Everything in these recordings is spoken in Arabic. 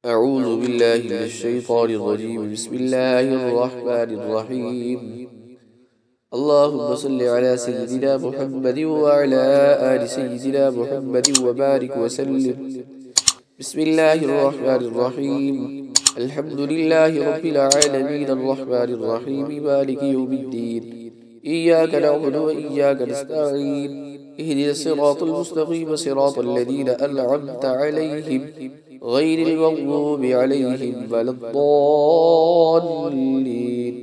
أعوذ بالله من الشيطان الرجيم. بسم الله الرحمن الرحيم. اللهم صل على سيدنا محمد وعلى آل سيدنا محمد وبارك وسلم. بسم الله الرحمن الرحيم. الحمد لله رب العالمين الرحمن الرحيم مالك يوم الدين. إياك نعبد وإياك نستعين. اهدنا الصراط المستقيم صراط الذين أنعمت عليهم غير المغضوب عليهم ولا الضالين.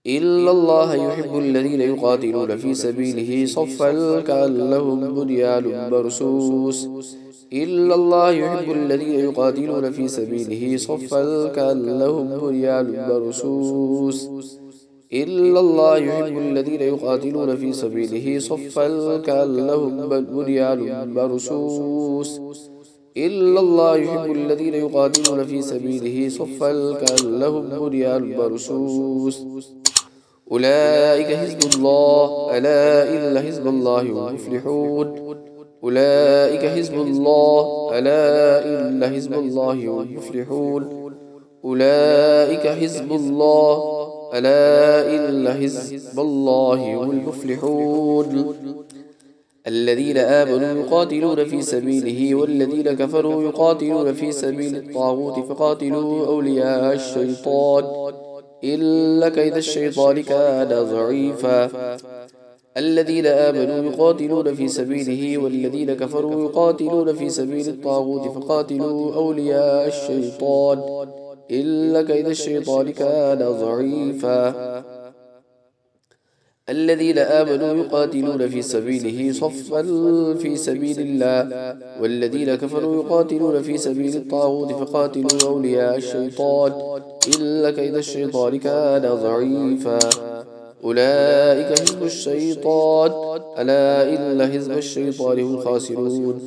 إن الله يحب الذين يقاتلون في سبيله صفا كأنهم بنيان مرصوص. إن الله يحب الذين يقاتلون في سبيله صفا كأنهم بنيان مرصوص. إن الله يحب الذين يقاتلون في سبيله صفا كأنهم بنيان مرصوص. إن الله يحب الذين يقاتلون في سبيله صفا كأنهم بنيان مرصوص. أولئك حزب الله، ألا إن حزب الله هم المفلحون. أولئك حزب الله، ألا إن حزب الله هم المفلحون. أولئك حزب الله، ألا إن حزب الله هم المفلحون. الذين آمنوا يقاتلون في سبيله والذين كفروا يقاتلون في سبيل الطاغوت فقاتلوا أولياء الشيطان إن كيد الشيطان كان ضعيفا. الذين آمنوا يقاتلون في سبيله والذين كفروا يقاتلون في سبيل الطاغوت فقاتلوا أولياء الشيطان إن كيد الشيطان كان ضعيفا. الذين آمنوا يقاتلون في سبيله صفا في سبيل الله والذين كفروا يقاتلون في سبيل الطاغوت فقاتلوا أولياء الشيطان إن كيد الشيطان كان ضعيفا. أولئك حزب الشيطان، ألا إن حزب الشيطان هم الخاسرون.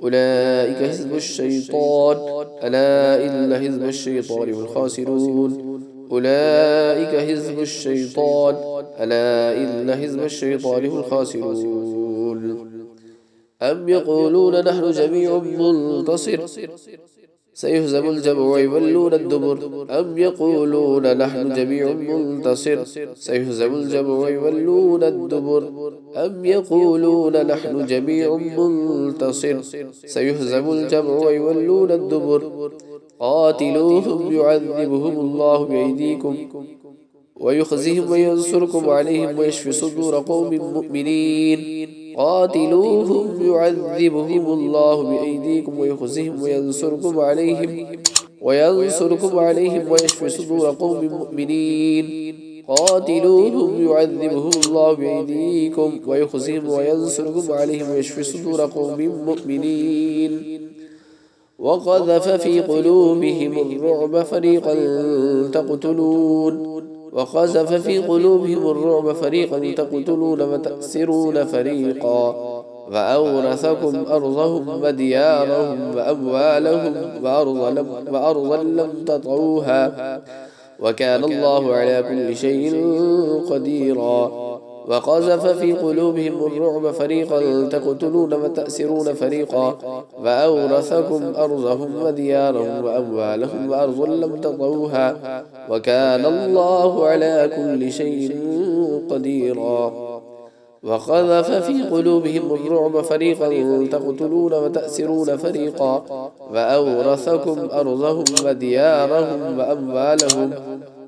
أولئك حزب الشيطان، ألا إن حزب الشيطان هم الخاسرون. أولئك حزب الشيطان، ألا إن حزب الشيطان هم الخاسرون. أم يقولون نحن جميع منتصر سيهزم الجمع ويولون الدبر. أم يقولون نحن جميع منتصر سيهزم الجمع ويولون الدبر. أم يقولون نحن جميع منتصر سيهزم الجمع ويولون الدبر. قاتلوهم يعذبهم الله بأيديكم ويخزهم وينصركم عليهم ويشفي صدور قوم مؤمنين. قاتلوهم يعذبهم الله بأيديكم ويخزهم وينصركم عليهم ويشفي صدور قوم مؤمنين. قاتلوهم يعذبهم الله بأيديكم ويخزهم وينصركم عليهم ويشفي صدور قوم مؤمنين. وقذف في قلوبهم الرعب فريقا تقتلون. وقذف في قلوبهم الرعب فريقا تقتلون وتأسرون فريقا. وأورثكم أرضهم وديارهم وأموالهم وأرضا لم تطعوها وكان الله على كل شيء قديرا. وقذف في قلوبهم الرعب فريقا تقتلون وتأسرون فريقا. وأورثكم أرضهم وديارهم وأموالهم وأرضا لم تطعوها وكان الله على كل شيء قديرا. وقذف في قلوبهم الرعب فريقا تقتلون وتأسرون فريقا. وأورثكم أرضهم وديارهم وأموالهم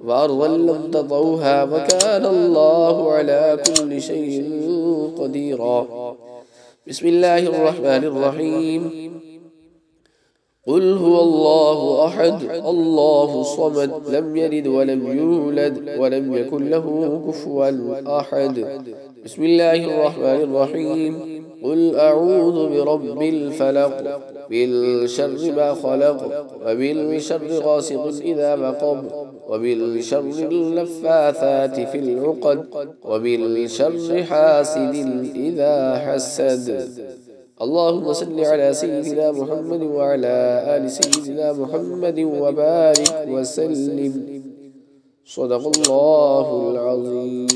وأرضا لم تطعوها وكان الله على كل شيء قديرا. بسم الله الرحمن الرحيم. قل هو الله أحد الله الصمد لم يلد ولم يولد ولم يكن له كفوا أحد. بسم الله الرحمن الرحيم. قل أعوذ برب الفلق من شر ما خلق ومن شر غاسق إذا وقب ومن شر النفاثات في العقد ومن شر حاسد إذا حسد. اللهم صل على سيدنا محمد وعلى آل سيدنا محمد وبارك وسلم. صدق الله العظيم.